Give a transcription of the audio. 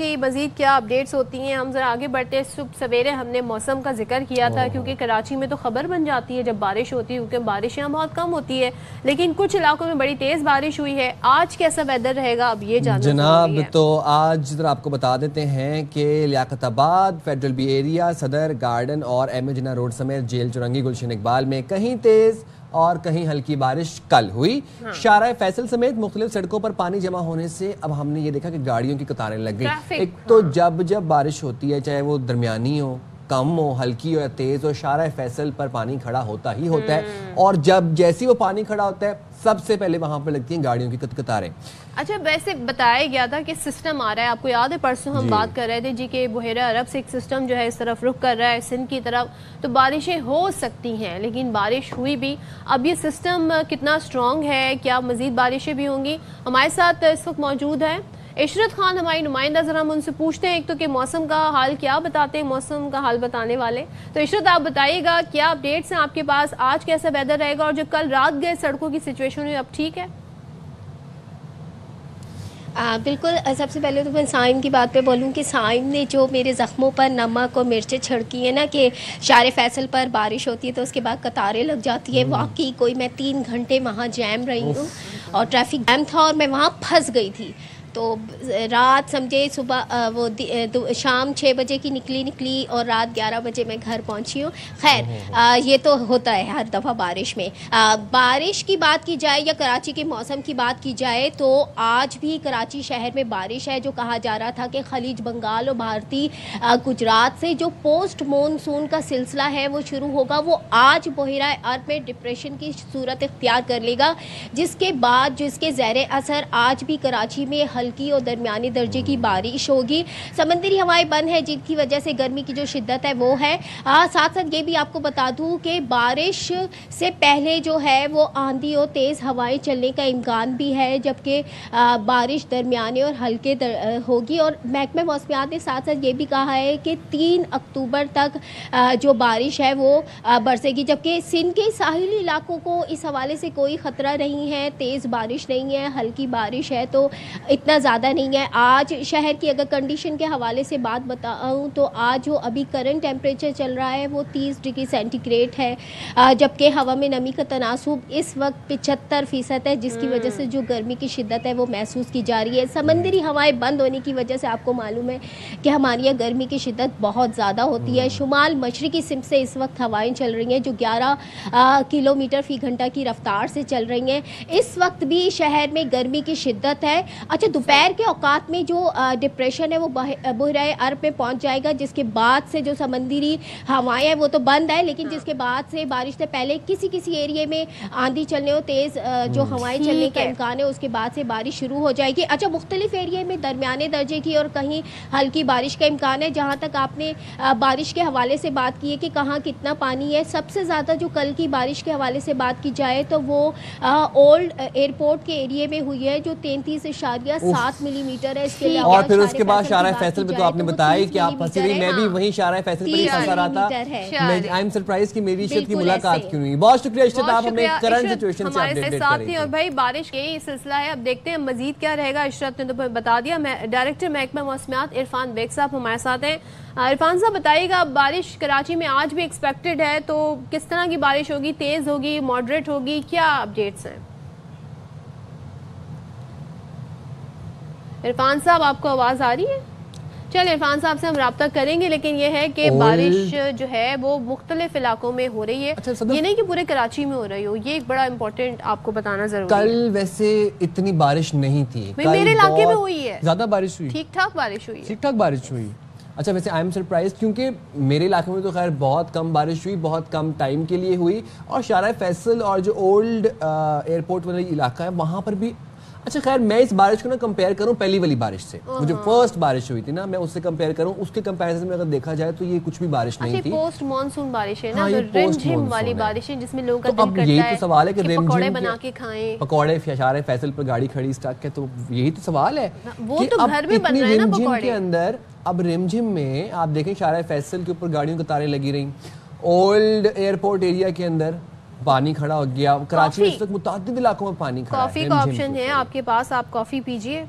की मजीद क्या अपडेट्स होती हैं, हम जरा आगे बढ़ते हैं। सुबह सवेरे हमने मौसम का जिक्र किया था, क्योंकि कराची में तो खबर बन जाती है जब बारिश होती है, क्योंकि बारिश यहाँ बहुत कम होती है, लेकिन कुछ इलाकों में बड़ी तेज बारिश हुई है। आज कैसा वेदर रहेगा, अब ये जानना जनाब है। तो आज जरा आपको बता देते हैं कि लियाकताबाद, फेडरल बी एरिया, सदर गार्डन और एम जिना रोड समेत जेल चुरंगी, गुलशन इकबाल में कहीं तेज और कहीं हल्की बारिश कल हुई। शारा फैसल समेत मुख्तलिफ सड़कों पर पानी जमा होने से अब हमने ये देखा कि गाड़ियों की कतारें लग गई। एक तो जब बारिश होती है, चाहे वो दरमियानी हो, कम हो, हल्की हो या तेज हो, शारा फैसल पर पानी खड़ा होता ही होता है। और जब जैसे वो पानी खड़ा होता है, सबसे पहले वहां पर लगती हैं गाड़ियों की कतारें। अच्छा, वैसे बताया गया था कि सिस्टम आ रहा है, आपको याद है परसों हम बात कर रहे थे जी कि बुहेरा अरब से एक सिस्टम जो है इस तरफ रुख कर रहा है, सिंध की तरफ, तो बारिशें हो सकती हैं, लेकिन बारिश हुई भी। अब ये सिस्टम कितना स्ट्रॉन्ग है, क्या मजीद बारिशें भी होंगी? हमारे साथ इस वक्त मौजूद है इशरत खान, हमारी नुमाइंदा। जरा हम उनसे पूछते हैं एक तो कि मौसम का हाल क्या बताते हैं, मौसम का हाल बताने वाले। तो इशरत, आप बताइएगा क्या अपडेट्स हैं आपके पास, आज कैसा वेदर रहेगा, और जो कल रात गए सड़कों की सिचुएशन हुई अब ठीक है? बिल्कुल। सबसे पहले तो मैं साइम की बात पे बोलूँ कि साइम ने जो मेरे ज़ख्मों पर नमक और मिर्चें छिड़की है ना, कि शार फैसल पर बारिश होती है तो उसके बाद कतारें लग जाती है। वाकई कोई मैं 3 घंटे वहाँ जैम रही हूँ और ट्रैफिक जैम था और मैं वहाँ फंस गई थी। तो रात समझे सुबह शाम 6 बजे की निकली और रात 11 बजे मैं घर पहुंची हूँ। खैर ये तो होता है हर दफ़ा बारिश में। बारिश की बात की जाए या कराची के मौसम की बात की जाए तो आज भी कराची शहर में बारिश है। जो कहा जा रहा था कि खलीज बंगाल और भारतीय गुजरात से जो पोस्ट मानसून का सिलसिला है वो शुरू होगा, वो आज बुहेरा अरब में डिप्रेशन की सूरत इख्तियार कर लेगा, जिसके बाद जिसके ज़ेरे असर आज भी कराची में हल्की और दरमियानी दर्जे की बारिश होगी। समंदरी हवाएं बंद है, जिनकी वजह से गर्मी की जो शिद्दत है वो है। साथ साथ ये भी आपको बता दूं कि बारिश से पहले जो है वो आंधी और तेज़ हवाएं चलने का इम्कान भी है, जबकि बारिश दरमियानी और हल्के होगी। और महकमा मौसमियात ने साथ साथ ये भी कहा है कि 3 अक्टूबर तक जो बारिश है वो बरसेगी, जबकि सिंध के साहिली इलाकों को इस हवाले से कोई ख़तरा नहीं है। तेज़ बारिश नहीं है, हल्की बारिश है, तो इतना ज़्यादा नहीं है। आज शहर की अगर कंडीशन के हवाले से बात बताऊँ तो आज जो अभी करंट टेम्परेचर चल रहा है वो 30 डिग्री सेंटीग्रेड है, जबकि हवा में नमी का तनासुब इस वक्त 75% है, जिसकी वजह से जो गर्मी की शिद्दत है वो महसूस की जा रही है। समंदरी हवाएं बंद होने की वजह से आपको मालूम है कि हमारे यहाँ गर्मी की शिद्दत बहुत ज़्यादा होती है। शुमाल मशरक़ी सिमत से इस वक्त हवाएँ चल रही हैं जो 11 किलोमीटर फ़ी घंटा की रफ्तार से चल रही हैं। इस वक्त भी शहर में गर्मी की शिद्दत है। अच्छा, दोपहर के औकात में जो डिप्रेशन है वो बुहेरा अरब में पहुंच जाएगा, जिसके बाद से जो समंदरी हवाएं हैं वो तो बंद है, लेकिन जिसके बाद से बारिश से पहले किसी एरिया में आंधी चलने और तेज़ जो हवाएं चलने का इम्कान है, उसके बाद से बारिश शुरू हो जाएगी। अच्छा, मुख्तलिफ एरिया में दरमियाने दर्जे की और कहीं हल्की बारिश का इम्कान है। जहाँ तक आपने बारिश के हवाले से बात की है कि कहाँ कितना पानी है, सबसे ज़्यादा जो कल की बारिश के हवाले से बात की जाए तो वो ओल्ड एयरपोर्ट के एरिया में हुई है, जो 33.7 मिलीमीटर है। इसके अलावा और फिर उसके बाद शारा फैसल पे तो आपने बताया कि आप फंसी रही, मैं भी वहीं शारा फैसल पे ही फंसा रहा था। आई एम सरप्राइज कि मेरी इशरत की मुलाकात क्यों हुई। बहुत शुक्रिया इशरत, आप हमें करंट सिचुएशन से अपडेट कर रही हैं। और भाई बारिश यही सिलसिला है, अब देखते हैं मजीद क्या रहेगा। इशरत ने तो बता दिया। डायरेक्टर महकमा मौसमियात इरफान बेग साहब हमारे साथ हैं। इरफान साहब बताइएगा, बारिश कराची में आज भी एक्सपेक्टेड है, तो किस तरह की बारिश होगी, तेज होगी, मॉडरेट होगी, क्या अपडेट्स हैं? इरफान साहब आपको आवाज़ आ रही है? चलिए इरफान साहब से हम रब्ता करेंगे, लेकिन ये है कि बारिश जो है वो मुख्तलिफ इलाकों में हो रही है। अच्छा, ये नहीं कि पूरे कराची में हो रही हो, ये एक बड़ा इंपॉर्टेंट आपको बताना जरूरी है। कल वैसे इतनी बारिश नहीं थी, मेरे इलाके में हुई है, ज्यादा बारिश हुई, ठीक ठाक बारिश हुई, ठीक ठाक बारिश हुई। अच्छा, वैसे आई एम सरप्राइज क्योंकि मेरे इलाके में तो खैर बहुत कम बारिश हुई, बहुत कम टाइम के लिए हुई, और शारा फैसल और जो ओल्ड एयरपोर्ट वाला इलाका है वहाँ पर भी। अच्छा, खैर मैं इस बारिश को ना कंपेयर करूं पहली वाली बारिश से, वो जो फर्स्ट बारिश हुई थी ना, मैं उससे कंपेयर करूं, उसके कंपैरिजन में अगर देखा जाए तो ये कुछ भी बारिश नहीं थी। पोस्ट मानसून बारिश है ना, रिमझिम वाली बारिश है जिसमें लोगों का दिल करता है। अब यही तो सवाल है कि पकौड़े बना के खाएं, पकौड़े शारा फैसल पर गाड़ी खड़ी स्टक है, तो यही तो सवाल है। वो तो घर में बन रहा है ना पकौड़े के अंदर। अब रिमझिम में आप देखें शारा फैसल के ऊपर गाड़ियों की तारें लगी रही, ओल्ड एयरपोर्ट एरिया के अंदर पानी खड़ा हो गया। कराची में इस वक्त मुतादिद इलाकों में पानी खड़ा है। कॉफी का ऑप्शन है आपके पास, आप कॉफी पीजिए।